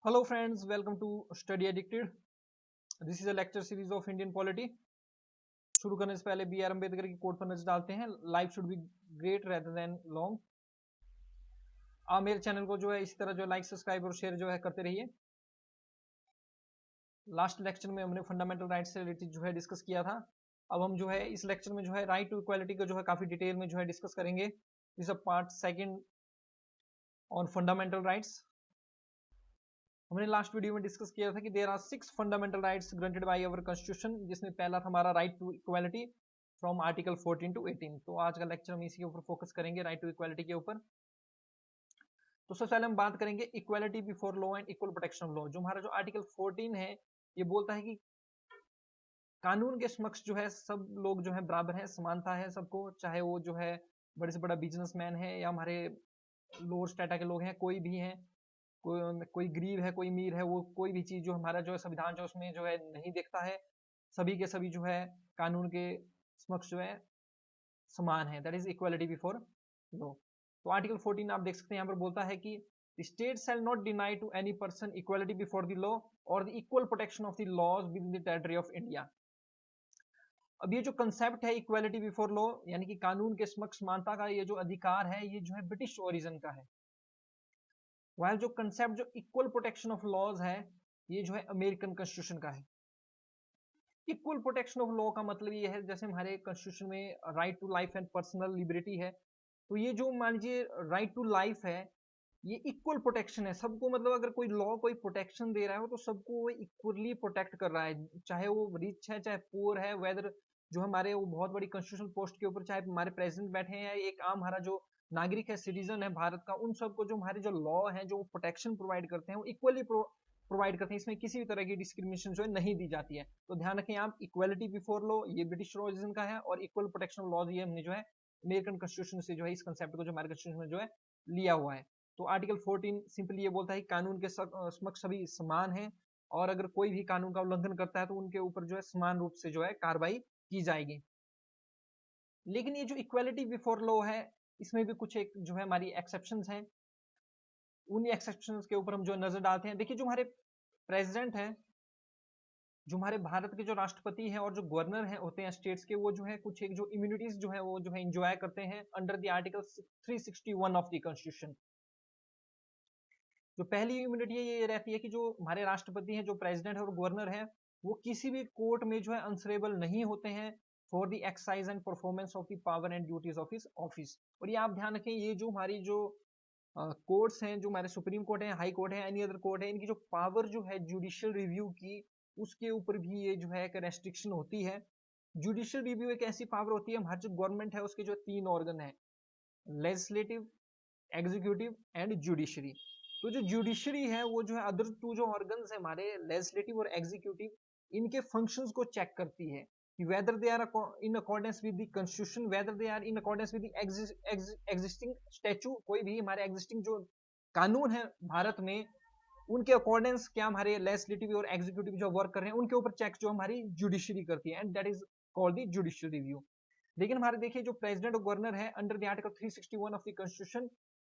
Hello friends, welcome to Study Addicted. This is a lecture series of Indian polity. शुरू करने से पहले B are Ambedkar की coat पर नजर डालते हैं। Life should be great rather than long. आप मेरे चैनल को जो है इसी तरह जो लाइक सब्सक्राइब और शेयर जो है करते रहिए। लास्ट लेक्चर में हमने फंडामेंटल राइट्स से रिलेटेड जो है डिस्कस किया था। अब हम जो है इस लेक्चर में जो है राइट टू इक्वालिटी को जो है काफी डिटेल में जो है डिस्कस करेंगे। This a part second on fundamental rights. हमने लास्ट वीडियो में डिस्कस किया था कि there are 6 fundamental rights granted by our constitution, जिसमें पहला था हमारा right to equality from article 14 to 18। तो आज का लेक्चर हम इसी के ऊपर फोकस करेंगे, राइट टू इक्वालिटी के ऊपर। तो सबसे पहले हम बात करेंगे equality before law and equal protection of law. जो हमारा जो आर्टिकल 14 है, ये बोलता है कि कानून के समक्ष जो है सब लोग जो है बराबर है, समानता है सबको, चाहे वो जो है बड़े से बड़ा बिजनेसमैन है या हमारे लोअर स्टेटा के लोग हैं, कोई भी हैं, कोई गरीब है, कोई अमीर है, वो कोई भी चीज जो हमारा जो है संविधान जो उसमें जो है नहीं देखता है। सभी के सभी जो है कानून के समक्ष जो है समान है, that is equality before law. तो आर्टिकल 14 आप देख सकते हैं यहाँ पर बोलता है कि state shall not deny to any person equality before the law और the equal protection of the laws within the territory of India. अब ये जो कंसेप्ट है इक्वालिटी बिफोर लॉ, यानी कि कानून के समक्ष समानता का ये जो अधिकार है, ये जो है ब्रिटिश ओरिजिन का है। वह जो कंसेप्ट जो इक्वल प्रोटेक्शन ऑफ लॉज है, ये जो है अमेरिकन कॉन्स्टिट्यूशन का है। इक्वल प्रोटेक्शन ऑफ लॉ का मतलब ये है, जैसे हमारे कॉन्स्टिट्यूशन में right to life and personal liberty है, तो ये जो मान लीजिए राइट टू लाइफ है, ये इक्वल प्रोटेक्शन है सबको। मतलब अगर कोई लॉ कोई प्रोटेक्शन दे रहा है तो सबको वो इक्वली प्रोटेक्ट कर रहा है, चाहे वो रिच है चाहे पुअर है, वेदर जो हमारे वो बहुत बड़ी कॉन्स्टिट्यूशनल पोस्ट के ऊपर चाहे हमारे प्रेसिडेंट बैठे हैं या एक आम हमारा जो नागरिक है, सिटीजन है भारत का, उन सबको जो हमारे जो लॉ है जो प्रोटेक्शन प्रोवाइड करते हैं वो इक्वली प्रोवाइड करते हैं। इसमें किसी भी तरह की डिस्क्रिमिनेशन जो है नहीं दी जाती है। तो ध्यान रखें आप, इक्वालिटी बिफोर लॉ ये ब्रिटिश ओरिजिन का है और इक्वल प्रोटेक्शन लॉ ये हमने जो है अमेरिकन कॉन्स्टिट्यूशन से जो है इस कंसेप्ट को जो हमारे कॉन्स्टिट्यूशन में जो है लिया हुआ है। तो आर्टिकल 14 सिंपली ये बोलता है कि कानून के समक्ष सभी समान हैं और अगर कोई भी कानून का उल्लंघन करता है तो उनके ऊपर जो है समान रूप से जो है कार्रवाई की जाएगी। लेकिन ये जो इक्वालिटी बिफोर लॉ है, इसमें भी कुछ एक जो है हमारी एक्सेप्शंस हैं। उन एक्सेप्शंस के ऊपर हम जो नजर डालते हैं। देखिए, जो हमारे प्रेसिडेंट हैं, जो हमारे भारत के जो राष्ट्रपति हैं और जो गवर्नर हैं होते हैं स्टेट्स के, वो जो है कुछ एक जो इम्यूनिटीज जो है वो जो है इंजॉय करते हैं under the article 361 of the constitution. जो पहली इम्यूनिटी है ये रहती है कि जो हमारे राष्ट्रपति हैं, जो प्रेसिडेंट है और गवर्नर है, वो किसी भी कोर्ट में जो है आंसरेबल नहीं होते हैं for the exercise and performance of the power and duties of his office. और ये आप ध्यान रखें, ये जो हमारी जो कोर्ट्स हैं, जो हमारे सुप्रीम कोर्ट है, हाई कोर्ट है, एनी अदर कोर्ट है, इनकी जो पावर जो है जुडिशियल रिव्यू की, उसके ऊपर भी ये जो है एक रेस्ट्रिक्शन होती है। जुडिशियल रिव्यू एक ऐसी पावर होती है, हमारी जो गवर्नमेंट है उसके जो 3 ऑर्गन है, लेजिस्लेटिव, एग्जीक्यूटिव एंड जुडिशरी। तो जो जुडिशरी है वो जो है अदर 2 जो ऑर्गन्स है हमारे, लेजिस्लेटिव और एग्जीक्यूटिव, इनके फंक्शंस को चेक करती है कि whether they are in accordance with the constitution, whether they are in accordance with the existing statute. कोई भी हमारे एग्जिस्टिंग जो कानून है भारत में, उनके अकॉर्डेंस क्या हमारे लेजिस्लेटिव और एग्जीक्यूटिव जो वर्क कर रहे हैं उनके ऊपर चेक जो हमारी जुडिशरी करती है, and that is called the judicial review. लेकिन हमारे देखिए जो प्रेसिडेंट और गवर्नर है under the article 361 of the constitution,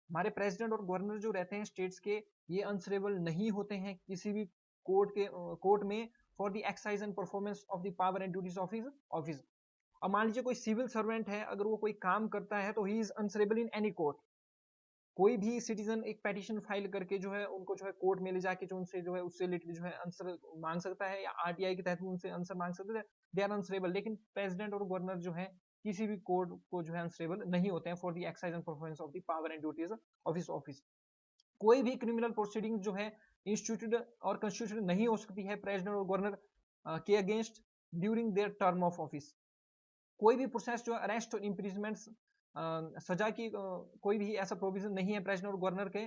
हमारे प्रेसिडेंट और गवर्नर जो रहते हैं स्टेट्स के, ये आंसरेबल नहीं होते हैं किसी भी कोर्ट में for the exercise and performance of the power and duties of his office. अब मान लीजिए कोई सिविल सर्वेंट है, अगर वो कोई काम करता है तो he is answerable in any court. कोई भी सिटीजन एक पेटिशन फाइल करके जो है उनको जो है कोर्ट में ले जाके जो उनसे जो है उससे रिलेटेड जो है आंसर मांग सकता है, या आरटीआई के तहत उनसे आंसर मांग सकते हैं, दे आर आंसरेबल। लेकिन प्रेसिडेंट और गवर्नर जो है किसी भी कोर्ट को जो है आंसरेबल नहीं होते हैं for the exercise and performance of the power and duties of his office. कोई भी क्रिमिनल प्रोसीडिंग जो है इंस्टीट्यूटेड और कंस्टिट्यूटेड नहीं हो सकती है प्रेसिडेंट और गवर्नर के against during their term of office. कोई भी प्रोसेस जो अरेस्ट और इम्प्रिजमेंट सजा की कोई भी ऐसा प्रोविजन नहीं है प्रेसिडेंट और गवर्नर के,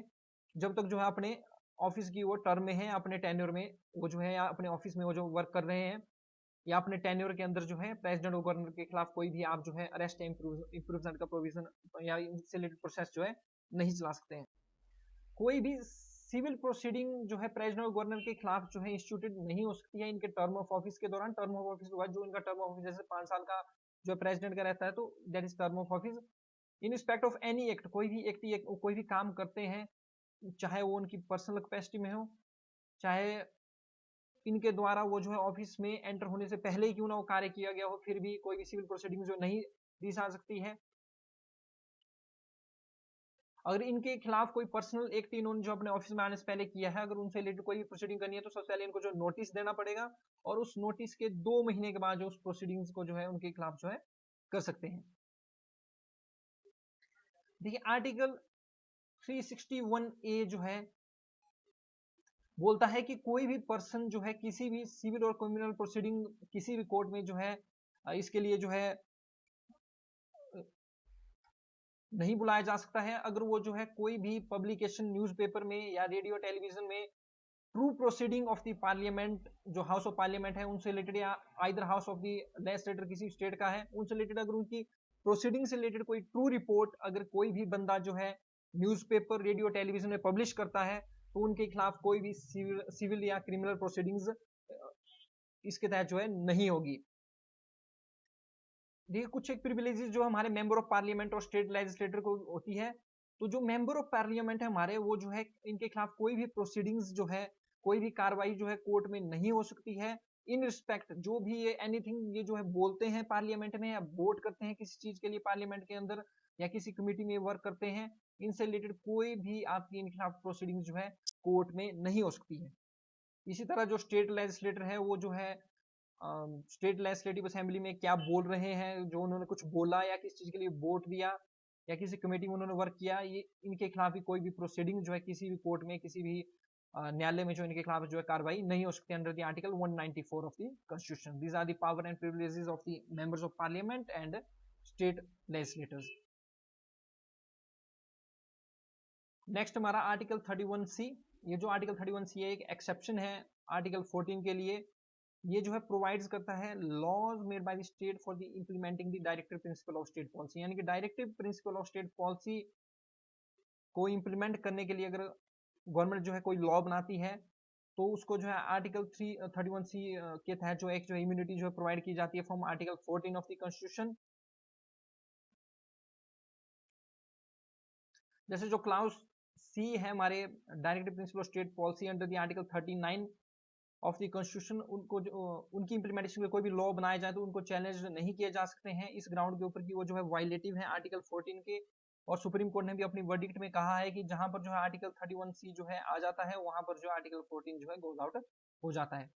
जब तक जो है अपने ऑफिस की वो टर्म में है, अपने टेन्योर में वो जो है, या अपने ऑफिस में वो जो वर्क कर रहे हैं, या अपने टेन्योर के अंदर जो है प्रेसिडेंट और गवर्नर के खिलाफ कोई भी आप जो है अरेस्ट या इम्प्रूवमेंट का प्रोविजन या इनसे रिलेटेड प्रोसेस जो है नहीं चला सकते हैं। कोई भी सिविल प्रोसीडिंग जो है प्रेसिडेंट और गवर्नर के खिलाफ जो है इंस्टीट्यूटेड नहीं हो सकती है इनके टर्म ऑफ ऑफिस के दौरान। टर्म ऑफ ऑफिस के बाद जो इनका टर्म ऑफ ऑफिस जैसे 5 साल का जो प्रेसिडेंट का रहता है, तो that is term of office. In respect of any act, कोई भी एक्ट कोई भी काम करते हैं, चाहे वो उनकी पर्सनल कैपेसिटी में हो चाहे इनके द्वारा वो जो है ऑफिस में एंटर होने से पहले ही क्यों ना वो कार्य किया गया हो, फिर भी कोई भी सिविल प्रोसीडिंग जो नहीं दी जा सकती है। अगर इनके खिलाफ कोई पर्सनल एक्ट इन्होंने जो अपने ऑफिस में आने से पहले किया है, अगर उनसे रिलेटेड कोई भी प्रोसीडिंग करनी है तो सबसे पहले इनको जो नोटिस देना पड़ेगा, और उस नोटिस के 2 महीने के बाद जो उस प्रोसीडिंग्स को जो है उनके खिलाफ जो है कर सकते हैं। देखिए आर्टिकल 361A जो है बोलता है कि कोई भी पर्सन जो है किसी भी सिविल और क्रिमिनल प्रोसीडिंग किसी भी कोर्ट में जो है इसके लिए जो है नहीं बुलाया जा सकता है, अगर वो जो है कोई भी पब्लिकेशन न्यूज़पेपर में या रेडियो टेलीविजन में true proceeding of the parliament, जो हाउस ऑफ पार्लियामेंट है उनसे रिलेटेड, या either house of the legislator किसी स्टेट का है उनसे रिलेटेड, अगर उनकी प्रोसीडिंग से रिलेटेड कोई ट्रू रिपोर्ट अगर कोई भी बंदा जो है न्यूज़पेपर रेडियो टेलीविजन में पब्लिश करता है, तो उनके खिलाफ कोई भी सिविल या क्रिमिनल प्रोसीडिंग्स इसके तहत जो है नहीं होगी। देखिए कुछ एक प्रिविलेजेस जो हमारे मेंबर ऑफ पार्लियामेंट और स्टेट लेजिस्लेटर को होती है, तो जो मेंबर ऑफ पार्लियामेंट है हमारे, वो जो है इनके खिलाफ कोई भी प्रोसीडिंग्स जो है, कोई भी कार्रवाई जो है कोर्ट में नहीं हो सकती है। इन रिस्पेक्ट जो भी ये एनीथिंग ये जो है बोलते हैं पार्लियामेंट में, या वोट करते हैं किसी चीज के लिए पार्लियामेंट के अंदर, या किसी कमेटी में वर्क करते हैं, इनसे रिलेटेड कोई भी आपकी इनके खिलाफ प्रोसीडिंग जो है कोर्ट में नहीं हो सकती है। इसी तरह जो स्टेट लेजिस्लेटर है वो जो है स्टेट लेजिस्लेटिव असेंबली में क्या बोल रहे हैं, जो उन्होंने कुछ बोला या किसी चीज के लिए वोट दिया या किसी कमेटी में उन्होंने वर्क किया, ये इनके खिलाफ भी कोई भी प्रोसीडिंग जो है किसी भी कोर्ट में किसी भी न्यायालय में जो इनके खिलाफ जो है कार्रवाई नहीं हो सकती under the article 194 of the constitution. These are the power and privileges of the members of parliament and state legislators. Next हमारा आर्टिकल 31C। ये जो आर्टिकल 31C है एक एक्सेप्शन है आर्टिकल 14 के लिए। ये जो है प्रोवाइड्स करता है laws made by the state for the implementing the directive principle of state policy, यानी कि directive principle of state policy को इंप्लीमेंट करने के लिए अगर गवर्नमेंट जो है कोई लॉ बनाती है, तो उसको जो है आर्टिकल 331C के तहत जो एक जो इम्यूनिटी जो है प्रोवाइड की जाती है from article 14 of the constitution. जैसे जो क्लाउज C है हमारे directive principle of state policy under the article 39 of the constitution, उनको जो उनकी इंप्लीमेंटेशन में कोई भी लॉ बनाया जाए तो उनको चैलेंज नहीं किए जा सकते हैं इस ग्राउंड के ऊपर कि वो जो है वायलेटिव है आर्टिकल 14 के। और सुप्रीम कोर्ट ने भी अपनी वर्डिक्ट में कहा है कि जहां पर जो है आर्टिकल 31C जो है आ जाता है, वहां पर जो आर्टिकल 14 जो है गोज आउट हो जाता है।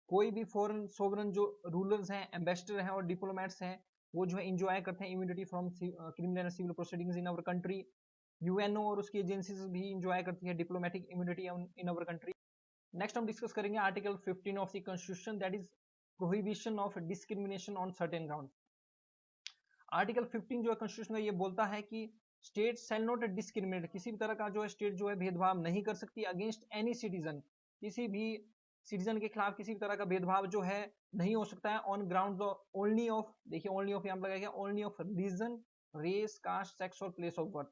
कोई भी फॉरेन सोवरन जो रूलर्स हैं, एम्बेसडर हैं और डिप्लोमेट्स हैं, वो जो है इंजॉय करते हैं immunity from criminal and civil proceedings in our country. UNO और उसकी एजेंसीज भी इंजॉय करती है diplomatic immunity in our country. Next हम डिस्कस करेंगे article 15 of the constitution, that is prohibition of discrimination on certain ground. Article 15 जो है constitution में ये बोलता है कि स्टेट शैल नॉट डिस्क्रिमिनेट, किसी भी तरह का जो है स्टेट जो है भेदभाव नहीं कर सकती अगेंस्ट एनी सिटीजन, किसी भी सिटीजन के खिलाफ किसी भी तरह का भेदभाव जो है नहीं हो सकता है ऑन ग्राउंड ओनली ऑफ, देखिए ओनली ऑफ यहाँ लगाया गया, only of religion, race, caste, sex और प्लेस ऑफ बर्थ।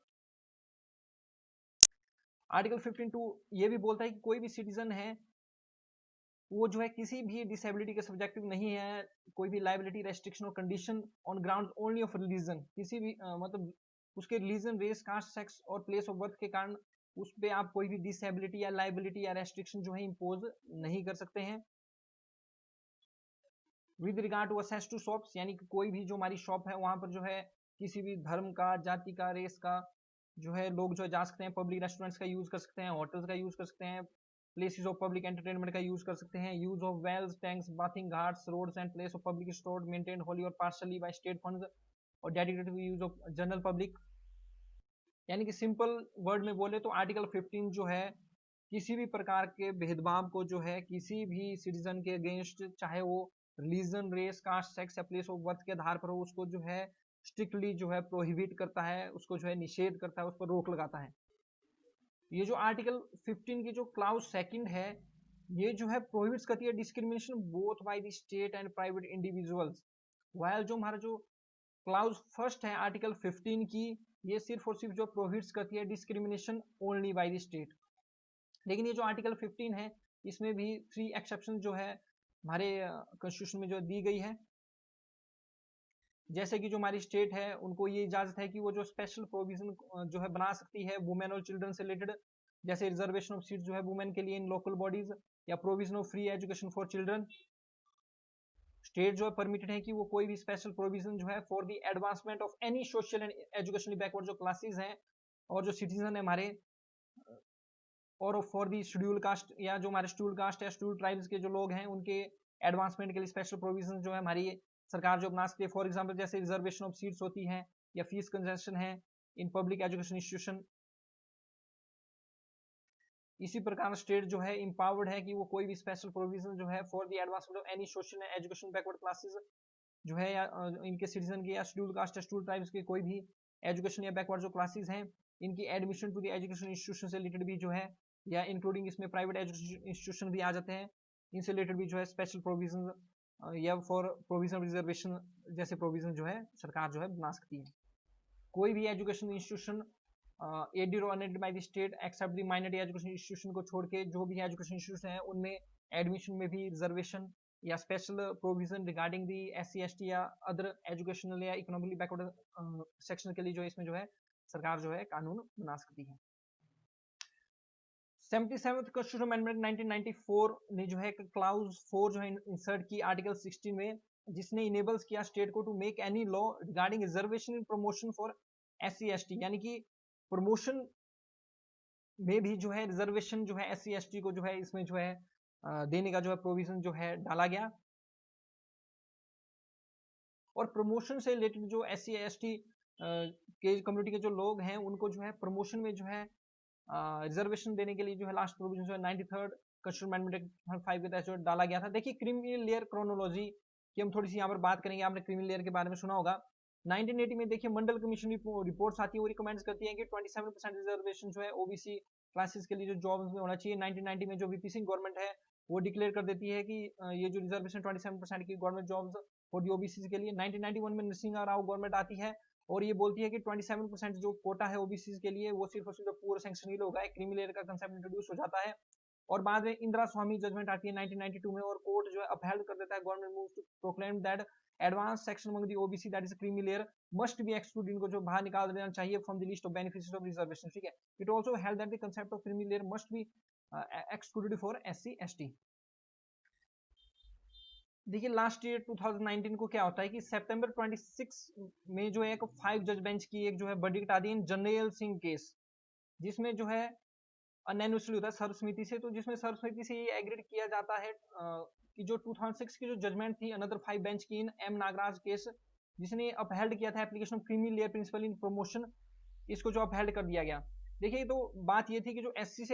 आर्टिकल 15(2) ये भी बोलता है कि कोई भी सिटीजन है वो जो है किसी भी डिसेबिलिटी के सब्जेक्टिव नहीं है, कोई भी लाइबिलिटी, रेस्ट्रिक्शन और condition on ground only of religion, किसी भी मतलब उसके रिलीजन, रेस, कास्ट, सेक्स और प्लेस ऑफ बर्थ के कारण उस पर आप कोई भी डिसेबिलिटी या लाइबिलिटी या रेस्ट्रिक्शन जो है इम्पोज नहीं कर सकते हैं। With regard to access to shops, यानी कि कोई भी जो हमारी शॉप है वहां पर जो है किसी भी धर्म का, जाति का, रेस का जो है लोग जो है जा सकते हैं, पब्लिक रेस्टोरेंट्स का यूज कर सकते हैं, होटल्स का यूज कर सकते हैं, प्लेसेस ऑफ पब्लिक एंटरटेनमेंट का यूज कर सकते हैं, use of wells, tanks, bathing ghats, roads and place of public store maintained wholly और पार्शली बाय स्टेट फंड्स और dedicated to use of general public. यानी कि सिंपल वर्ड में बोले तो आर्टिकल 15 जो है किसी भी प्रकार के भेदभाव को जो है किसी भी सिटीजन के अगेंस्ट, चाहे वो रिलीजन, रेस, कास्ट, सेक्स या प्लेस ऑफ बर्थ के आधार पर हो, उसको जो है स्ट्रिक्टली जो है प्रोहिबिट करता है, उसको जो है निषेध करता है, उस पर रोक लगाता है। ये जो आर्टिकल 15 की जो क्लाउज सेकंड है, ये जो है प्रोहिबिट्स करती है discrimination both bye the state and private individuals, while जो हमारा जो क्लाउज फर्स्ट है आर्टिकल 15 की, ये सिर्फ और सिर्फ जो प्रोहिबिट्स करती है discrimination only by the state. लेकिन ये जो आर्टिकल 15 है इसमें भी 3 एक्सेप्शन जो है हमारे कॉन्स्टिट्यूशन में जो दी गई है, जैसे कि जो हमारी स्टेट है उनको ये इजाजत है कि वो जो स्पेशल प्रोविजन जो है बना सकती है वुमेन और चिल्ड्रन से रिलेटेड, जैसे रिजर्वेशन ऑफ सीट जो है वुमेन के लिए इन लोकल बॉडीज, या provision of free education for children. State जो है परमिटेड है कि वो कोई भी स्पेशल प्रोविजन जो है for the advancement of any social and educationally backward जो क्लासेस हैं और जो सिटीजन है हमारे, और फॉर दी शेड्यूल कास्ट या जो हमारे शेड्यूल कास्ट है, शेड्यूल ट्राइब्स के जो लोग हैं, उनके एडवांसमेंट के लिए स्पेशल प्रोविजन जो है हमारी सरकार जो बना सकती है। फॉर एग्जांपल जैसे रिजर्वेशन ऑफ सीट्स होती हैं या फीस कंसेशन है इन पब्लिक एजुकेशन इंस्टीट्यूशन। इसी प्रकार स्टेट जो है इंपावर्ड है कि वो कोई भी स्पेशल प्रोविजन जो है for the advancement of any social and education backward classes जो है या इनके सिटीजन के या शेड्यूल कास्ट या शेड्यूल ट्राइब्स के कोई भी एजुकेशन या बैकवर्ड जो क्लासेस हैं, इनकी admission to the education institution से रिलेटेड भी जो है, या इंक्लूडिंग इसमें प्राइवेट एजुकेशन इंस्टीट्यूशन भी आ जाते हैं, इनसे रिलेटेड भी जो है स्पेशल प्रोविजन या फॉर प्रोविजन रिजर्वेशन जैसे प्रोविजन जो है सरकार जो है बना सकती है। कोई भी एजुकेशन इंस्टीट्यूशन एडेड और unaided by the state except the minority education institution को छोड़ के जो भी एजुकेशन इंस्टीट्यूशन है उनमें एडमिशन में भी रिजर्वेशन या special provision regarding the SC ST या अदर एजुकेशनल या इकोनॉमिकली बैकवर्ड सेक्शन के लिए जो इसमें जो है सरकार जो है कानून बना सकती है। 77th कॉन्स्टिट्यूशन अमेंडमेंट 1994 ने जो है क्लाउज 4 जो है इंसर्ट की आर्टिकल 16 में, जिसने इनेबल्स किया स्टेट को to make any law regarding reservation in promotion for SC ST, यानी कि प्रमोशन में भी जो है रिजर्वेशन जो है SC ST को जो है इसमें जो है देने का जो है प्रोविजन जो है डाला गया। और प्रमोशन से रिलेटेड जो SC ST के कम्युनिटी के जो लोग हैं उनको जो है प्रमोशन में जो है रिजर्वेशन देने के लिए जो है लास्ट प्रोविजन जो है 93rd कॉन्स्टिट्यूशन अमेंडमेंट 5 के तहत जो डाला गया था। देखिए क्रीमी लेयर क्रोनोलॉजी की हम थोड़ी सी यहाँ पर बात करेंगे, आपने क्रीमी लेयर के बारे में सुना होगा। 1980 में देखिए मंडल कमीशन रिपोर्ट्स आती है, वो रिकमेंड्स करती है कि 27% रिजर्वेशन जो है ओबीसी क्लासेस के लिए जो जॉब्स में होना चाहिए। 1990 में जो वीपी सिंह गवर्नमेंट है वो डिक्लेयर कर देती है कि ये जो रिजर्वेशन 27% की government jobs for the OBC के लिए। 1991 में नरसिंहा राव गवर्नमेंट आती है और ये बोलती है कि 27% जो कोटा है ओबीसी के लिए वो सिर्फ और सिर्फ पूरा सैंक्शन होगा, क्रीमी लेयर का कंसेप्ट इंट्रोड्यूस हो जाता है। और बाद में इंदिरा स्वामी जजमेंट आती है 1992 में और कोर्ट जो है अपहेल्ड कर देता है government moves to proclaim that advance section among the OBC that is creamy layer must be exclude, इनको जो बाहर निकाल देना चाहिए from the list of beneficiaries of reservation. ठीक है, it also held that the concept of creamy layer must be excluded for SC ST। देखिए last year 2019 को क्या होता है कि सितंबर 26 में जो है एक 5 जज बेंच की एक जो है वर्डिक्ट आती है जनरल सिंह केस, जिसमें जो है अनैनिमसली होता है सर्वसम्मति से। तो जिसमें सर्वसम्मति से ये एग्रीड किया जाता है कि जो 2006 की जो जजमेंट थी अनदर 5 बेंच की इन M नागराज केस, जिसने अपहेल्ड किया था application of creamy layer principle in promotion, इसको जो अपहेल्ड कर दिया गया। देखिए तो बात ये थी कि जो SC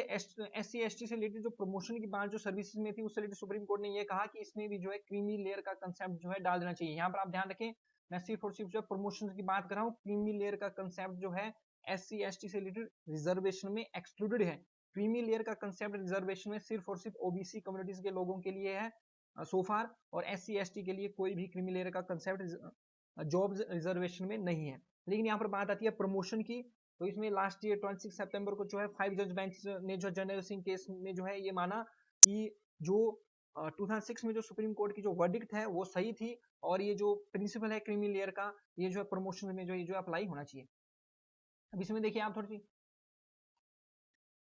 ST से रिलेटेड जो प्रमोशन की बात जो सर्विसेज में थी उससे रिलेटेड सुप्रीम कोर्ट ने ये कहा कि इसमें भी जो है क्रीमी लेयर का कंसेप्ट जो है डाल देना चाहिए। यहाँ पर आप ध्यान रखें, मैं सिर्फ और सिर्फ जो प्रमोशन की बात कर रहा हूँ, क्रीमी लेयर का कंसेप्ट जो है SC ST से रिलेटेड रिजर्वेशन में एक्सक्लूडेड है। क्रीमी लेयर का कंसेप्ट रिजर्वेशन में सिर्फ और सिर्फ ओबीसी कम्युनिटीज के लोगों के लिए है सोफार, और SC ST के लिए कोई भी क्रीमी लेयर का कंसेप्ट जॉब्स रिजर्वेशन में नहीं है। लेकिन यहाँ पर बात आती है प्रमोशन की, तो इसमें लास्ट ईयर 26 सितंबर को जो है 5 जज बेंच ने जो जनरल सिंह केस में जो है ये माना कि जो 2006 में जो सुप्रीम कोर्ट की जो वर्डिक्ट है वो सही थी, और ये जो प्रिंसिपल है क्रीमी लेयर का ये जो है प्रमोशन में जो ये जो अप्लाई होना चाहिए। अब इसमें देखिए आप थोड़ी सी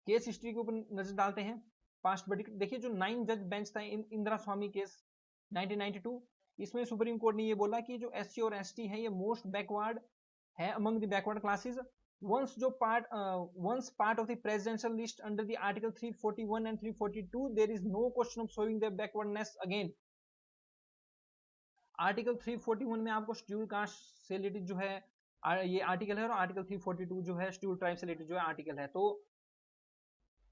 केस हिस्ट्री के ऊपर नजर डालते हैं। पास्ट वर्डिक्ट देखिए, जो 9 जज बेंच था इंदिरा स्वामी केस 1992, इसमें सुप्रीम कोर्ट ने ये बोला कि जो SC और ST है ये मोस्ट बैकवर्ड है among the backward classes. once part of the presidential list under the article 341 and 342 there is no question of showing their backwardness again। Article 341 में आपको शेड्यूल कास्ट से रिलेटेड जो है ये आर्टिकल है, और आर्टिकल 342 जो है शेड्यूल ट्राइब से रिलेटेड जो है आर्टिकल है। तो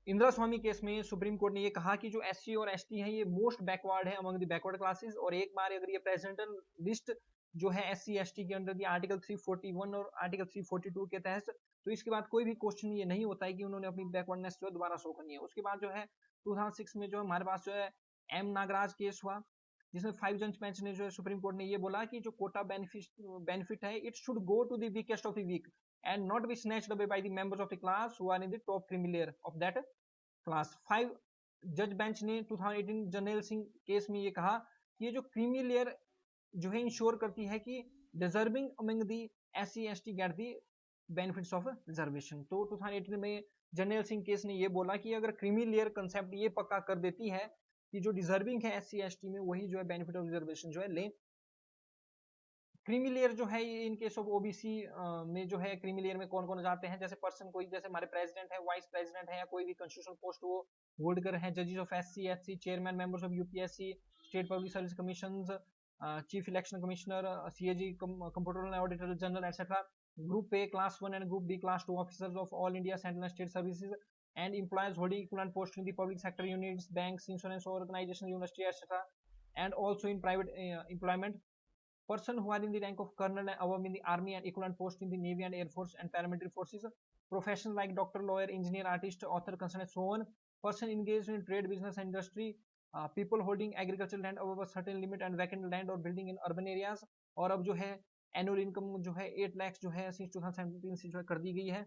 इंदिरा स्वामी केस में सुप्रीम कोर्ट ने ये कहा कि जो SC और ST है ये मोस्ट बैकवर्ड है अमंग द बैकवर्ड क्लासेस, और एक बार अगर ये प्रेसिडेंशियल लिस्ट जो है SC ST के अंडर दी आर्टिकल 341 और आर्टिकल 342 के तहत, तो इसके बाद कोई भी क्वेश्चन ये नहीं होता है कि उन्होंने अपनी बैकवर्डनेस जो है दोबारा शो करनी है। उसके बाद जो है 2006 में जो हमारे पास जो है M नागराज केस हुआ, जिसमें 5 जज बेंच ने जो है सुप्रीम कोर्ट ने ये बोला कि जो कोटा बेनिफिट है it should go to the weakest of the weak and not be snatched away by the members of the class who are in the top creamy layer of that class. 5 जज bench ने 2018 general Singh case में ये कहा कि ये जो creamy layer जो है इंश्योर करती है कि deserving among the SC ST get the benefits of reservation. तो 2018 में जर्नल सिंह केस ने ये बोला कि अगर क्रीमी लेयर कंसेप्ट ये पक्का कर देती है कि जो डिजर्विंग है SC ST में वही जो है बेनिफिट ऑफ रिजर्वेशन जो है ले। क्रीमी लेयर जो है ये इन केस ऑफ ओबीसी में जो है क्रीमी लेयर में कौन कौन जाते हैं, जैसे पर्सन कोई जैसे हमारे प्रेसिडेंट है, वाइस प्रेसिडेंट है, या कोई भी कॉन्स्टिट्यूशनल पोस्ट वो होल्ड कर हैं, जजेस of SC SC, chairman members of UPSC, state public service commissions, chief election commissioner, CAG, computer auditor general etcetera. Group A class 1 and group B class 2 officers of all India central and state services and employees holding equivalent post in the public sector units, banks, insurance organizations, university, etc. and also in private employment. Person who are in the rank of colonel and above in the army and equivalent post in the navy and air force and paramilitary forces. Professions like doctor, lawyer, engineer, artist, author, consultant, so on. Person engaged in trade, business, and industry. People holding agricultural land above a certain limit and vacant land or building in urban areas. और अब जो है annual income जो है 8 लाख जो है since 2017 से जो है कर दी गई है।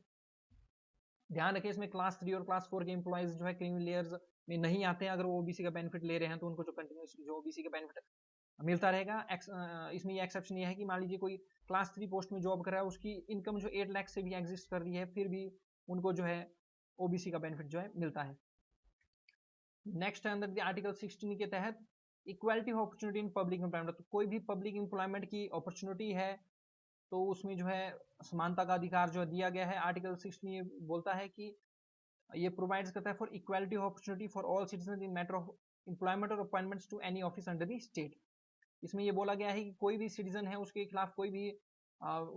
ध्यान रखें इसमें क्लास 3 और क्लास 4 के एम्प्लॉइज जो है क्रीमी लेयर्स में नहीं आते हैं। अगर वो ओबीसी का बेनिफिट ले रहे हैं तो उनको जो कंटिन्यूस जो ओबीसी का बेनिफिट मिलता रहेगा। इसमें ये एक्सेप्शन ये है कि मान लीजिए कोई क्लास 3 पोस्ट में जॉब कर रहा है, उसकी इनकम जो 8 लाख से भी एग्जिस्ट कर रही है, फिर भी उनको जो है ओबीसी का बेनिफिट जो है मिलता है। नेक्स्ट अंडर द आर्टिकल 16 के तहत equality of opportunity in public employment, तो कोई भी पब्लिक एम्प्लॉयमेंट की अपॉर्चुनिटी है तो उसमें जो है समानता का अधिकार जो दिया गया है। आर्टिकल 16 ये बोलता है कि ये प्रोवाइड्स करता है for equality of opportunity for all citizen in matter of employment और appointments to any office under the state. इसमें ये बोला गया है कि कोई भी सिटीजन है उसके खिलाफ कोई भी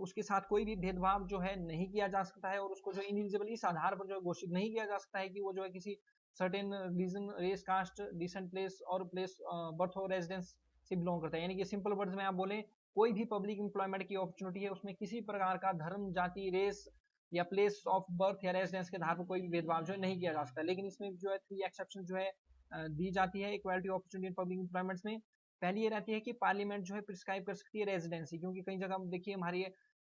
उसके साथ कोई भी भेदभाव जो है नहीं किया जा सकता है और उसको जो इनएलिजिबल इस आधार पर जो घोषित नहीं किया जा सकता है कि वो जो है किसी certain region, race, caste, descent place और प्लेस बर्थ और रेजिडेंस से बिलोंग करता है। यानी कि सिंपल वर्ड्स में आप बोलें, कोई भी पब्लिक एम्प्लॉयमेंट की अपॉर्चुनिटी है उसमें किसी प्रकार का धर्म, जाति, रेस या प्लेस ऑफ बर्थ या रेजिडेंस के आधार पर कोई भी भेदभाव जो है नहीं किया जा सकता। लेकिन इसमें जो है 3 एक्सेप्शन जो है दी जाती है equality of opportunity in public employments में। पहली ये रहती है कि पार्लियामेंट जो है प्रिस्क्राइब कर सकती है रेजिडेंसी, क्योंकि कई जगह देखिए हमारी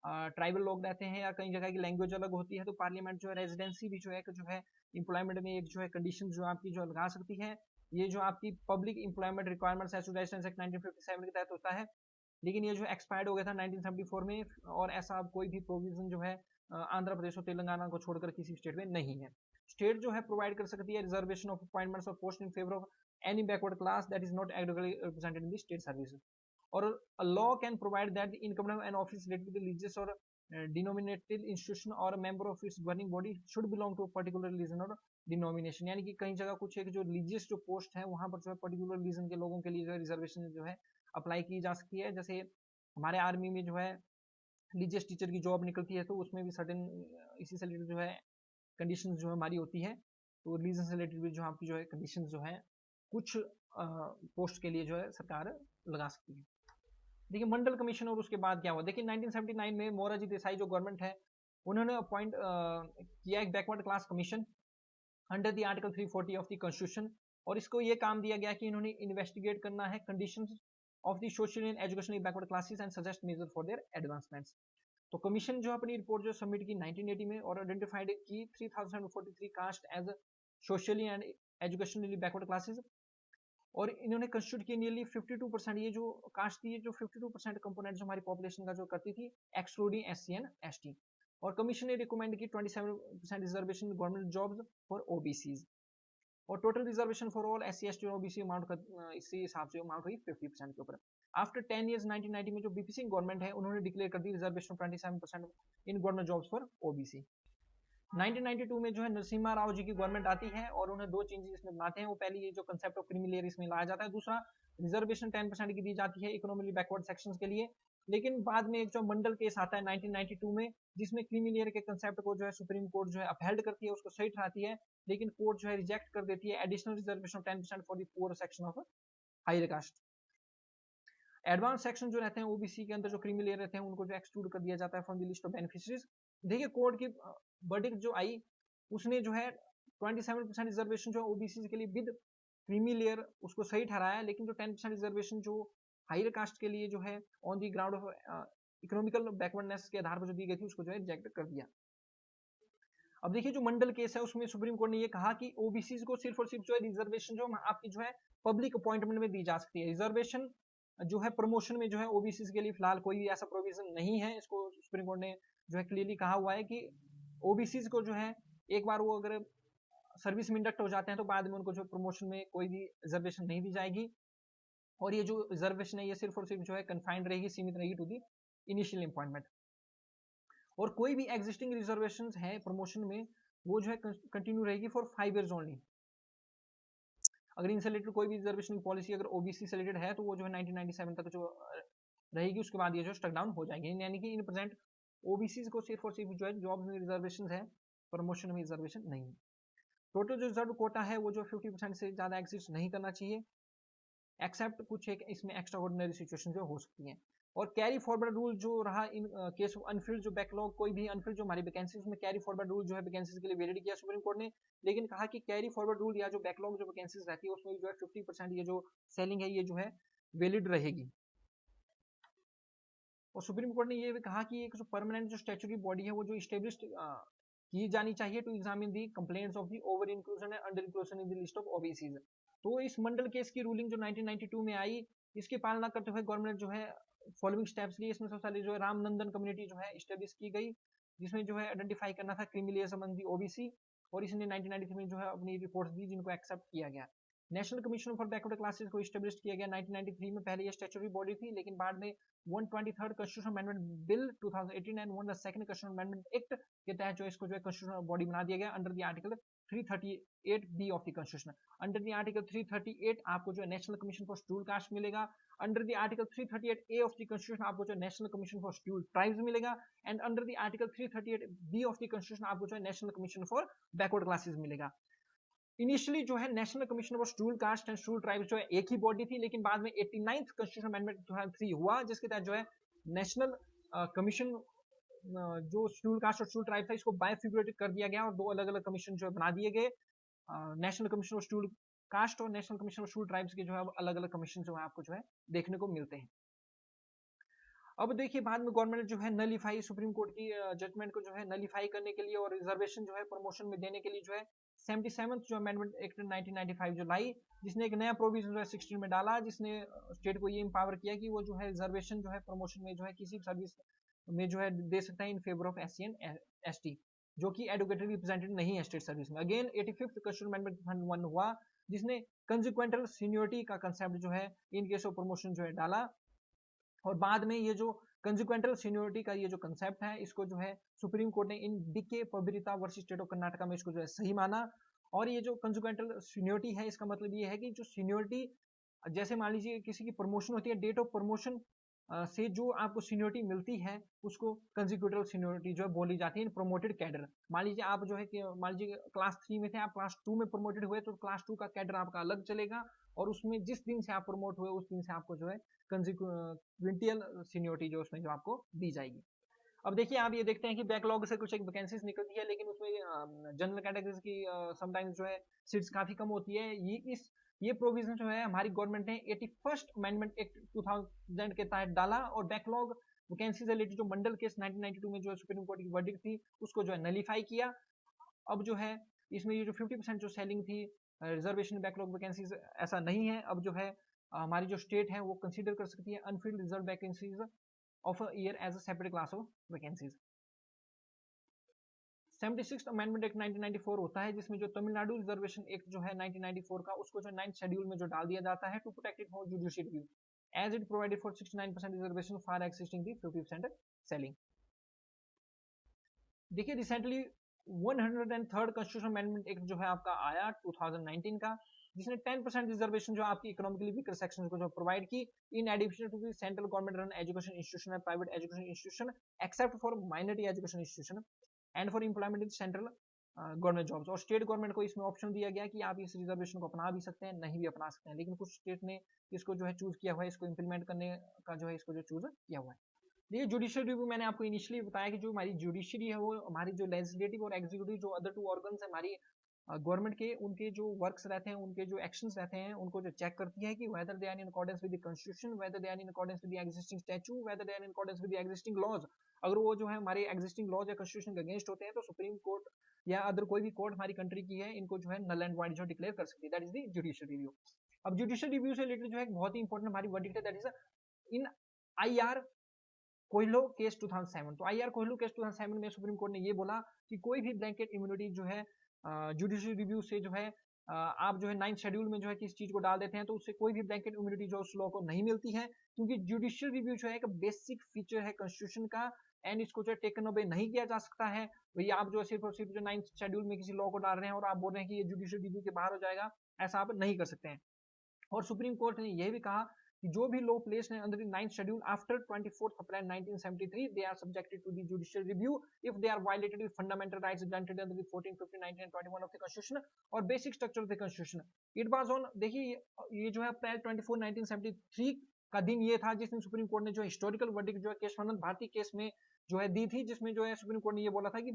ट्राइबल लोग रहते हैं या कई जगह की लैंग्वेज अलग होती है, तो पार्लियामेंट जो है रेजिडेंसी भी जो है एम्प्लॉयमेंट में एक जो है कंडीशन जो आपकी जो लगा सकती है। ये जो आपकी पब्लिक एम्प्लॉयमेंट रिक्वायरमेंट्स एक्ट 1957 के तहत होता है, लेकिन ये जो एक्सपायर्ड हो गया था 1974 में, और ऐसा अब कोई भी प्रोविजन जो है आंध्र प्रदेश और तेलंगाना को छोड़कर किसी स्टेट में नहीं है। स्टेट जो है प्रोवाइड कर सकती है रिजर्वेशन ऑफ अपॉइंटमेंट्स और post in favour of any backward class that is not adequately represented in the state service. Or a law can provide that the income of an office related to the religious or denominational institution or a member of its governing body should belong to a particular religion or denomination। यानी कि कई जगह कुछ एक जो religious जो post है वहां पर जो है पर्टिकुलर रिलीजन के लोगों के लिए जो है रिजर्वेशन जो है अप्लाई की जा सकती है। जैसे हमारे आर्मी में जो है रिलीजियस टीचर की जॉब निकलती है तो उसमें भी सर्टेन इसी से रिलेटेड जो है कंडीशन जो है हमारी होती है, तो रिलीजन से रिलेटेड भी जो आपकी जो है कंडीशन जो है कुछ पोस्ट के लिए जो है सरकार लगा सकती है। देखिए मंडल कमीशन और उसके बाद क्या हुआ, देखिए 1979 में मोरारजी देसाई जो गवर्नमेंट है उन्होंने अपॉइंट किया एक backward class commission under the article 340 of the constitution, और इसको ये काम दिया गया कि इन्होंने इन्वेस्टिगेट करना है conditions of the social and educationally backward classes and suggest measure for their advancements. तो कमीशन जो अपनी रिपोर्ट जो सबमिट की 1980 में और आइडेंटिफाइड की 3043 caste as socially and educationally backward classes, और इन्होंने कंस्टिट्यूट किया नियरली 52%। ये जो कास्ट थी, ये जो 52% कंपोनेंट जो हमारी पॉपुलेशन का जो करती थी एक्सक्लूडिंग SC एंड ST। और कमीशन ने रिकमेंड की 27% reservation government jobs for OBCs, और total reservation for all SC ST और OBC अमाउंट इसी हिसाब से अमाउंट हुई 50% के ऊपर। आफ्टर 10 years 1990 में जो BP सिंह गवर्नमेंट है उन्होंने डिक्लेयर कर दी reservation 27% in government jobs for OBC। 1992 में जो है नरसिम्हा राव जी की गवर्नमेंट आती है और उन्हें दो चेंजेस इसमें बनाते हैं। वो पहली ये जो कंसेप्ट ऑफ क्रीमी लेयर इसमें लाया जाता है, दूसरा रिजर्वेशन 10% की दी जाती है इकोनॉमिकली बैकवर्ड सेक्शंस के लिए। लेकिन बाद में एक जो मंडल केस आता है 1992 में, जिसमें क्रीमी लेयर के कंसेप्ट को जो है सुप्रीम कोर्ट जो है अपहेल्ड करती है, उसको सही ठहराती है, लेकिन कोर्ट जो है रिजेक्ट कर देती है additional reservation 10% for the poor section of higher caste. Advance section जो रहते हैं ओबीसी के अंदर जो क्रीमी लेयर रहते हैं उनको जो एक्सक्लूड कर दिया जाता है from the list of beneficiaries. देखिए कोर्ट की वर्डिक्ट जो आई उसने जो है 27% रिजर्वेशन जो ओबीसी के लिए विद क्रीमी लेयर उसको सही ठहराया, लेकिन जो 10% रिजर्वेशन जो हायर कास्ट के लिए जो है on the ground of economical backwardness के आधार पर जो दी गई थी उसको जो है रिजेक्ट कर दिया। अब देखिए जो मंडल केस है उसमें सुप्रीम कोर्ट ने ये कहा कि ओबीसी को सिर्फ और सिर्फ जो है रिजर्वेशन जो आपकी जो है पब्लिक अपॉइंटमेंट में दी जा सकती है। रिजर्वेशन जो है प्रमोशन में जो है ओबीसी के लिए फिलहाल कोई भी ऐसा प्रोविजन नहीं है। इसको सुप्रीम कोर्ट ने जो है क्लियरली कहा हुआ है कि ओबीसी को जो है एक बार वो अगर सर्विस में इंडक्ट हो जाते हैं तो बाद में उनको जो प्रमोशन में कोई भी रिजर्वेशन नहीं दी जाएगी, और ये जो रिजर्वेशन है ये सिर्फ और सिर्फ जो है कन्फाइंड रहेगी, सीमित रहेगी टू दी इनिशियल अपॉइंटमेंट। और कोई भी एग्जिस्टिंग रिजर्वेशन है प्रमोशन में वो जो है कंटिन्यू रहेगी फॉर 5 ईयर्स ओनली। अगर इनसे रिलेटेड कोई भी रिजर्वेशन पॉलिसी अगर ओबीसी से रिलेटेड है तो वो जो है 1997 तक जो रहेगी, उसके बाद ये जो स्टक डाउन हो जाएंगे। यानी कि इन प्रेजेंट ओबीसी को सिर्फ और सिर्फ जो है जॉब में रिजर्वेशन है, प्रमोशन में रिजर्वेशन नहीं है। टोटल जो रिजर्व कोटा है वो जो 50% से ज्यादा एग्जिस्ट नहीं करना चाहिए, एक्सेप्ट कुछ एक इसमें एक्स्ट्रा ऑर्डिनरी सिचुएशन जो हो सकती है। और कैरी फॉरवर्ड रूल जो रहा इन केस ऑफ अनफिल्ड जो बैकलॉग, कोई भी अनफिल्ड जो हमारी वैकेंसी उसमें कैरी फॉरवर्ड रूल जो है वैकेंसीज के लिए वैलिड किया सुप्रीम कोर्ट ने, लेकिन कहा कि कैरी फॉरवर्ड रूल या जो बैकलॉग जो वैकेंसीज रहती है उसमें जो है 50% ये जो सेलिंग है ये जो है वैलिड रहेगी। और सुप्रीम कोर्ट ने ये भी कहा कि एक जो परमानेंट जो स्टैट्यूटरी बॉडी है वो जो इस्टेब्लिश्ड की जानी चाहिए to examine the complaints of the over inclusion and under inclusion in the list of OBCs. तो इस मंडल केस की रूलिंग जो 1992 में आई, इसकी पालना करते हुए गवर्नमेंट जो है फॉलोइंग स्टेप्स लिए। इसमें सबसे पहले जो है रामनंदन कम्युनिटी जो है इस्टेब्लिश की गई, जिसमें जो है आइडेंटिफाई करना था क्रिमिलियस अमंग दी ओबीसी, और इसने 1993 में जो है अपनी रिपोर्ट्स दी जिनको एक्सेप्ट किया गया। National commission for backward classes को इस्टेब्लिश किया गया 1993 में। पहले ये स्टैट्यूटरी बॉडी थी, लेकिन बाद में 123rd constitution amendment bill 2018 and 2nd constitution amendment act के तहत जो इसको जो है कॉन्स्टिट्यूशनल बॉडी बना दिया गया under the article 338 of the constitution. Under the article 338 आपको जो है national commission for scheduled caste मिलेगा। Under the article 338 of the constitution आपको जो है national commission for scheduled tribes मिलेगा। And under the article 338 of the constitution आपको जो है national commission for backward classes मिलेगा। इनिशियली जो है national commission for scheduled caste and scheduled tribes जो है एक ही बॉडी थी, लेकिन बाद में 89th कॉन्स्टिट्यूशन अमेंडमेंट 2003 हुआ, जिसके तहत जो है नेशनल कमीशन जो शेड्यूल्ड कास्ट और शेड्यूल्ड ट्राइब था इसको बायफिगरेटेड कर दिया गया और दो अलग अलग कमीशन जो है बना दिए गए। National commission of scheduled caste और national commission of scheduled tribes के जो है अलग अलग कमीशन जो है आपको जो है देखने को मिलते हैं। अब देखिए बाद में गवर्नमेंट जो है नलीफाई सुप्रीम कोर्ट की जजमेंट को जो है नलीफाई करने के लिए और रिजर्वेशन जो है प्रमोशन में देने के लिए जो है 77th जो अमेंडमेंट एक्ट 1995 जो लाई, जिसने एक नया प्रोविजन जो है 16 में डाला, जिसने स्टेट को ये इंपावर किया कि वो जो है रिजर्वेशन जो है प्रमोशन में जो है किसी सर्विस में जो है दे सकता है in favour of SC and ST जो कि एडुकेटेड रिप्रेजेंटेड नहीं है स्टेट सर्विस में। अगेन 85th कॉन्स्टिट्यूशन अमेंडमेंट 1 हुआ, जिसने कंसिक्वेंटल सीनियोरिटी का कंसेप्ट जो है इन केस ऑफ प्रमोशन जो है डाला। और बाद में ये जो कंसिक्वेंटल सीनियोरिटी का ये जो कंसेप्ट है इसको जो है सुप्रीम कोर्ट ने in D K Pabirita versus state of Karnataka में इसको जो है सही माना। और ये जो कंसिक्वेंटल सीनियोरिटी है इसका मतलब ये है कि जो सीनियोरिटी, जैसे मान लीजिए किसी की प्रमोशन होती है, डेट ऑफ प्रमोशन से जो आपको सीनियोरिटी मिलती है उसको कंसिक्यूटिव सीनियोरिटी जो है बोली जाती है। प्रोमोटेड कैडर, मान लीजिए आप जो है कि मान लीजिए क्लास 3 में थे, आप क्लास 2 में प्रमोटेड हुए तो क्लास 2 का कैडर आपका अलग चलेगा, और उसमें जिस दिन से आप प्रमोट हुए उस दिन से आपको जो है कंसिक्वेंटियल सीनियोरिटी जो उसमें जो आपको दी जाएगी। अब देखिए आप ये देखते हैं कि बैकलॉग से कुछ एक वैकेंसीज निकलती है, लेकिन उसमें जनरल कैटेगरीज की समटाइम्स जो है सीट्स काफी कम होती है। ये प्रोविजन जो है हमारी गवर्नमेंट ने 81st अमेंडमेंट एक्ट 2000 के तहत डाला, और बैकलॉग वैकेंसी से रिलेटेड जो मंडल केस 1992 में जो सुप्रीम कोर्ट की वर्डिक्ट थी उसको जो है नलीफाई किया। अब जो है इसमें ये जो 50% जो सेलिंग थी रिजर्वेशन बैकलॉग वैकेंसीज ऐसा नहीं है। अब जो है हमारी जो स्टेट है वो कंसीडर कर सकती है Anfield reserve vacancies of a year as a separate class of vacancies। 76th amendment act 1994 होता है, जिसमें जो तमिलनाडु रिजर्वेशन एक्ट जो है 1994 का उसको जो 9th शेड्यूल में जो डाल दिया जाता है to protect it for judicial review as it provided for 69% reservation for existing the 50% ceiling. देखिए recently 103rd constitution amendment act जो है आपका आया 2019 का, जिसने 10% रिजर्वेशन जो आपकी इकोनॉमिकली वीकर सेक्शन को जो प्रोवाइड की in addition to the central government run education institution and private education institution except for minority education institution and for employment in central government jobs. और स्टेट गवर्नमेंट को इसमें option दिया गया कि आप इस रिजर्वेशन को अपना भी सकते हैं, नहीं भी अपना सकते हैं, लेकिन कुछ स्टेट ने इसको जो है चूज किया हुआ है, इसको इंप्लीमेंट करने का जो है इसको जो चूज किया हुआ है। देखिए जुडिशियल रिव्यू मैंने आपको इनिशियली बताया कि जो हमारी जुडिशरी है वो हमारी जो लेजिस्लेटिव और एग्जीक्यूटिव जो अदर 2 ऑर्गन्स है हमारी गवर्नमेंट के, उनके जो वर्क्स रहते हैं, उनके जो एक्शंस रहते हैं, उनको जो चेक करती है कि whether they are in accordance with the constitution, whether they are in accordance with the existing statute, whether they are in accordance with the existing laws. अगर वो जो है हमारे एग्जिस्टिंग लॉज या कॉन्स्टिट्यूशन के अगेंस्ट होते हैं तो सुप्रीम कोर्ट या अदर कोई भी कोर्ट हमारी कंट्री की है इनको जो है नल एंड वॉइड जो डिक्लेयर कर सकती है। That is the judicial review. अब जुडिशियल रिव्यू से रिलेटेड जो है बहुत ही इंपॉर्टेंट हमारी वर्डिक्ट है, that is in IR Coelho case 2007। तो आईआर कोयलो केस 2007 में सुप्रीम कोर्ट ने ये बोला कि कोई भी ब्लैंकेट इम्यूनिटी जो है जुडिशियल रिव्यू से जो है आप जो है 9th शेड्यूल में जो है किस चीज को डाल देते हैं तो उससे कोई भी ब्लैंकेट इम्यूनिटी जो उस लॉ को नहीं मिलती है, क्योंकि जुडिशियल रिव्यू जो है एक बेसिक फीचर है कॉन्स्टिट्यूशन का एंड इसको जो है टेकन अवे नहीं किया जा सकता है। भैया आप जो है सिर्फ और सिर्फ जो 9th शेड्यूल में किसी लॉ को डाल रहे हैं और आप बोल रहे हैं कि ये जुडिशियल रिव्यू के बाहर हो जाएगा, ऐसा आप नहीं कर सकते हैं। और सुप्रीम कोर्ट ने यह भी कहा कि जो भी लॉ प्लेस्ड है under the 9th schedule after 24th April 1973 they are subjected to the judicial review if they are violated the fundamental rights granted under the 14, 15, 19 and 21 of the constitution और basic structure of the constitution. It was on, देखिए ये जो है अप्रैल 24, 1973 का दिन ये था जिस दिन सुप्रीम कोर्ट ने जो हिस्टोरिकल वर्डिक्ट जो है केशवानंद भारती केस में जो है दी थी, जिसमें जो है सुप्रीम कोर्ट ने ये बोला था कि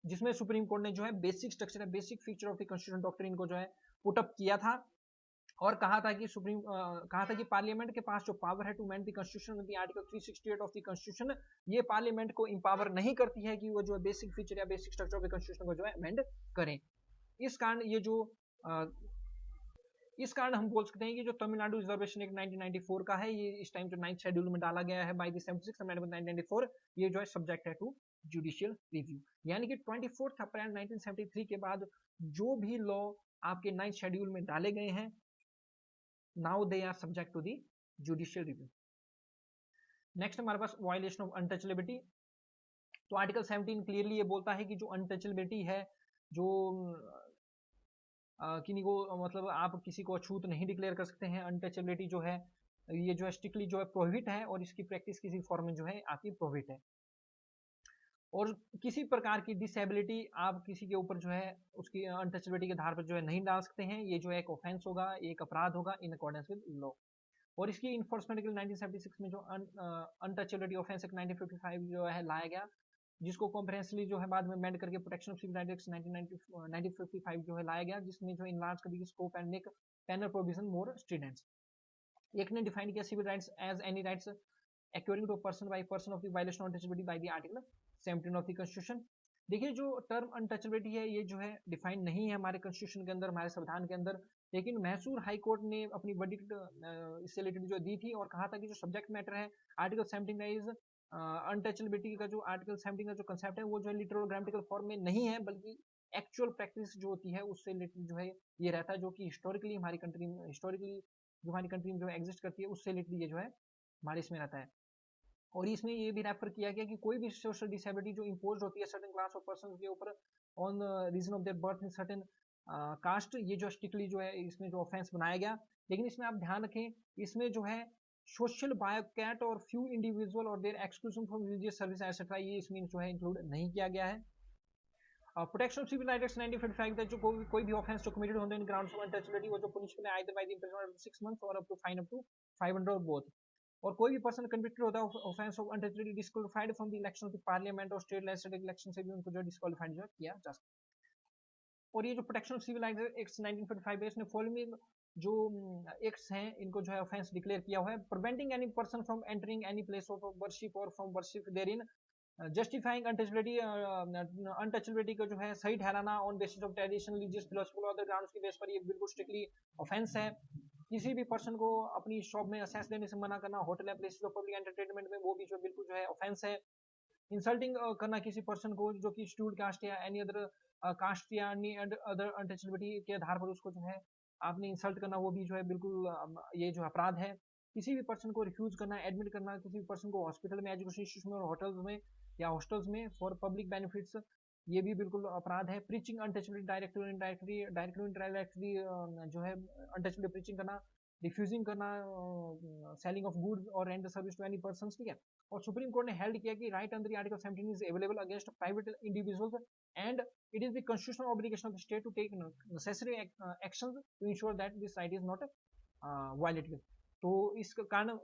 जिसमें सुप्रीम कोर्ट ने जो है basic structure basic feature of the constitution doctrine को जो है पुट अप किया था और कहा था कि कहा था कि पार्लियामेंट के पास जो पावर है to amend the constitution with article 368 of the constitution, ये पार्लियामेंट को इंपावर नहीं करती है कि वो जो बेसिक फीचर या basic structure of the constitution को जो है अमेंड करें। इस कारण ये जो इस कारण हम बोल सकते हैं कि जो तमिलनाडु रिजर्वेशन एक्ट 1994 का है, ये इस टाइम जो 9th शेड्यूल में डाला गया है बाय द 76th अमेंडमेंट 1994, ये जो है सब्जेक्ट है टू जुडिशियल रिव्यू। यानी कि 24 अप्रैल 1973 के बाद जो भी लॉ आपके 9th शेड्यूल में डाले गए हैं, now they are subject to the judicial review. Next हमारे पास वायलेशन ऑफ अनटचेबिलिटी। तो आर्टिकल 17 क्लियरली ये बोलता है कि जो अनटचेबिलिटी है, जो किन्हीं को मतलब आप किसी को अछूत नहीं डिक्लेयर कर सकते हैं। अनटचेबिलिटी जो है ये जो है स्ट्रिक्टली जो है प्रोहिबिट है और इसकी प्रैक्टिस किसी फॉर्म में जो है आपकी प्रोहिबिट है। और किसी प्रकार की डिसेबिलिटी आप किसी के ऊपर जो है उसकी अनटचेबिलिटी के आधार पर जो है नहीं डाल सकते हैं। ये जो है एक ऑफेंस होगा, एक अपराध होगा इन अकॉर्डेंस विद लॉ। और इसकी इन्फोर्समेंट के लिए 1976 में जो अनटचेबिलिटी ऑफेंस एक्ट 1955 जो है लाया गया, जिसको कॉम्प्रिहेंसिवली जो है बाद में अमेंड करके प्रोटेक्शन ऑफ सिविल राइट्स 1955 जो है लाया गया, जिसमें जो इनलार्ज कर दी scope and make penal provision more strident. एक ने डिफाइन किया civil rights as any rights acquiring to a person by person of the violation of untouchability by the article 17 of the constitution. देखिए जो term untouchability है ये जो है define नहीं है हमारे कॉन्स्टिट्यूशन के अंदर, हमारे संविधान के अंदर, लेकिन मैसूर हाई कोर्ट ने अपनी वर्डिक्ट इससे रिलेटेड जो दी थी और कहा था कि जो सब्जेक्ट मैटर है आर्टिकल 17 का इज अनटचेबिलिटी का जो आर्टिकल 17 का जो कंसेप्ट है वो जो है लिटरल ग्रामेटिकल फॉर्म में नहीं है, बल्कि एक्चुअल प्रैक्टिस जो होती है उससे रिलेटेड जो है ये रहता है, जो कि हिस्टोरिकली हमारी कंट्री में जो हमारी कंट्री में जो एग्जिस्ट करती है उससे रिलेटेड ये जो है हमारे इसमें रहता है। और इसमें ये भी रेफर किया गया कि कोई भी सोशल डिसेबिलिटी जो इम्पोज होती है सर्टेन क्लास ऑफ पर्सन के ऊपर on reason of their birth in certain caste, ये जो स्ट्रिक्टली जो है इसमें जो ऑफेंस बनाया गया। लेकिन इसमें आप ध्यान रखें, इसमें जो है सोशल बायोकैट और फ्यू इंडिविजुअल और their exclusion from religious service etcetera ये इसमें जो है इंक्लूड नहीं किया गया है। Protection of civil rights 1955 that जो कोई भी ऑफेंस जो कमिटेड होते हैं इन ग्राउंड्स ऑफ अनटचेबिलिटी वो जो punishment either by the imprisonment of 6 months और up to fine up to 500 और बोथ। और कोई भी पर्सन कन्विक्टेड होता है offence of untouchability disqualified from the election of the parliament और स्टेट लेजिस्लेटिव इलेक्शन से भी उनको जो डिस्क्वालिफाइड जो किया जा सकता है। और ये जो protection of civil rights act 1955 है, इसने फॉलोइंग जो एक्ट्स हैं इनको जो है ऑफेंस डिक्लेयर किया हुआ है। Preventing any person from entering any place of worship और फ्रॉम वर्शिप देयरइन, जस्टिफाइंग अनटचेबिलिटी को जो है सही ठहराना on basis of tradition religious philosophical other grounds की बेस पर ये बिल्कुल स्ट्रिक्टली ऑफेंस है। किसी भी पर्सन को अपनी शॉप में असेस देने से मना करना, होटल या प्लेसेस ऑफ पब्लिक एंटरटेनमेंट में, वो भी जो बिल्कुल जो है ऑफेंस है। इंसल्टिंग करना किसी पर्सन को जो कि शेड्यूल्ड कास्ट या एनी अदर कास्ट या एनी अदर अनटचेबिलिटी के आधार पर उसको जो है आपने इंसल्ट करना, वो भी जो है बिल्कुल ये जो अपराध है। किसी भी पर्सन को रिफ्यूज करना, एडमिट करना किसी भी पर्सन को हॉस्पिटल में, एजुकेशन इंस्टीट्यूशन में और होटल्स में या हॉस्टल्स में फॉर पब्लिक बेनिफिट्स, ये भी बिल्कुल अपराध है। प्रीचिंग अनटचेबिलिटी डायरेक्टली इनडायरेक्टली जो है अनटचेबिलिटी प्रीचिंग करना, रिफ्यूजिंग करना सेलिंग ऑफ गुड्स और rent service to any person, ठीक है। और सुप्रीम कोर्ट ने हेल्ड किया कि right under article 17 is available against private individuals and it is the constitutional obligation of the state to take necessary actions to ensure that this right is not violated. तो इस कारण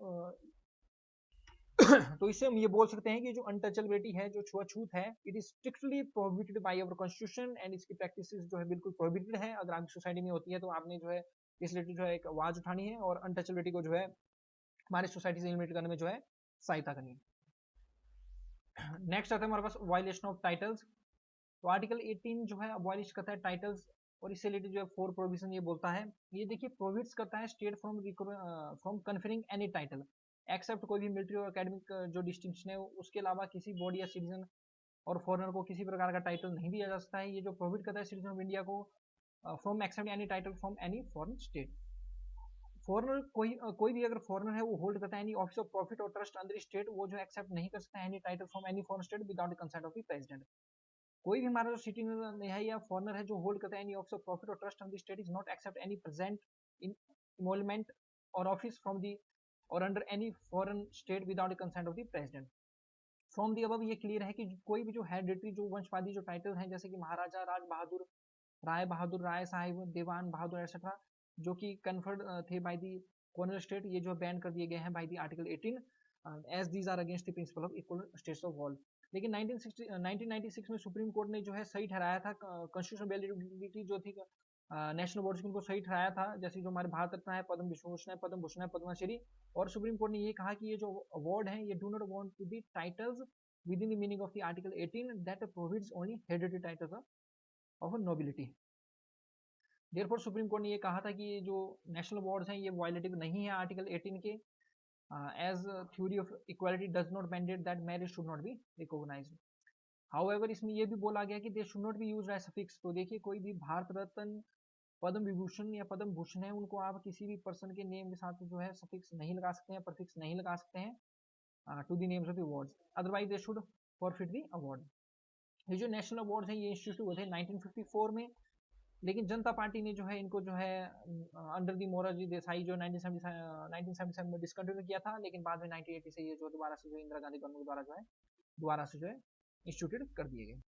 तो इससे हम ये बोल सकते हैं कि जो अनटचेबिलिटी है, जो छुआछूत है, it is strictly prohibited by our constitution and इसकी प्रैक्टिस जो है बिल्कुल प्रोहिबिटेड है। अगर आपकी सोसाइटी में होती है तो आपने जो है इस रिलेटेड जो है एक आवाज उठानी है और अनटचेबिलिटी को जो है हमारी सोसाइटी से लिमिट करने में जो है सहायता करनी है। नेक्स्ट आता है हमारे पास वायलेशन ऑफ टाइटल्स। तो आर्टिकल 18 जो है अबॉलिश करता है टाइटल्स और इससे रिलेटेड जो है 4 प्रोविजन ये बोलता है। ये देखिए प्रोहिबिट्स करता है state from conferring any title. Except कोई भी मिलिट्री और एकेडमिक जो डिस्टिंक्शन है उसके अलावा किसी बॉडी या सिटीजन और फॉरेनर को किसी प्रकार का टाइटल नहीं दिया जा सकता है। ये जो प्रोहिबिट करता है सिटीजन ऑफ इंडिया को from accept any title from any foreign state. Foreigner कोई भी अगर फॉरेनर है वो होल्ड करता है एनी ऑफिस ऑफ प्रॉफिट और ट्रस्ट अंडर स्टेट, वो जो एक्सेप्ट नहीं कर सकता है any title from any foreign state without consent of the president. कोई भी हमारा जो सिटीजन है या फॉरेनर है जो होल्ड करता है एनी ऑफिस ऑफ प्रॉफिट और trust on the state is not accept any present in emolument और ऑफिस फ्रॉम दी और under any foreign state without consent of the president. From the above ये clear है कि कोई भी जो hereditary जो वंशवादी जो टाइटल हैं जैसे कि महाराजा, राज बहादुर, राय साहिब, देवान बहादुर एटसेट्रा जो कि कन्फर्ड थे बाय दी कॉलोनियल स्टेट, ये जो बैन कर दिए गए हैं by the article 18 as these are against the principle of equal status of all. लेकिन 1996 में सुप्रीम कोर्ट ने जो है सही ठहराया था, कॉन्स्टिट्यूशनल वैलिडिटी जो थी नेशनल बोर्ड की उनको सही ठहराया था। जैसे जो हमारे भारत रत्न है, पद्म विभूषण है, पद्म भूषण है, पद्मश्री, और सुप्रीम कोर्ट ने ये कहा कि ये जो अवार्ड है ये do not want to be titles within the meaning of the article 18 that prohibits only hereditary titles of nobility. Therefore supreme court ने ये कहा था कि ये जो नेशनल अवार्ड्स हैं ये वायलेटिव नहीं है आर्टिकल 18 के, as theory of equality does not mandate that marriage should not be recognized. However इसमें ये भी बोला गया कि they should not be used as suffix. तो देखिए कोई भी भारत रत्न, पद्म विभूषण या पद्म भूषण है उनको आप किसी भी पर्सन के नेम के साथ जो है सफिक्स नहीं लगा सकते हैं, प्रफिक्स नहीं लगा सकते हैं to the names of the awards, otherwise they should forfeit the award. ये जो नेशनल अवार्ड्स हैं ये इंस्टीट्यूट हुए थे 1954 में, लेकिन जनता पार्टी ने जो है इनको जो है अंडर दी मोरारजी देसाई जो 1977 में डिसकंटिन्यू किया था, लेकिन बाद में 1980 से ये जो दोबारा से जो इंदिरा गांधी गवर्नमेंट द्वारा जो है दोबारा से जो है इंस्टीट्यूट कर दिए गए।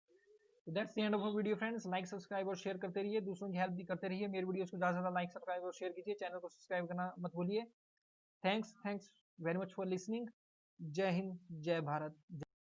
तो that's the end of video friends. Like subscribe और शेयर करते रहिए, दूसरों की हेल्प भी करते रहिए। मेरे वीडियोस को ज़्यादा से ज़्यादा लाइक सब्सक्राइब और शेयर कीजिए, चैनल को सब्सक्राइब करना मत भूलिए। Thanks very much for listening. जय हिंद, जय भारत।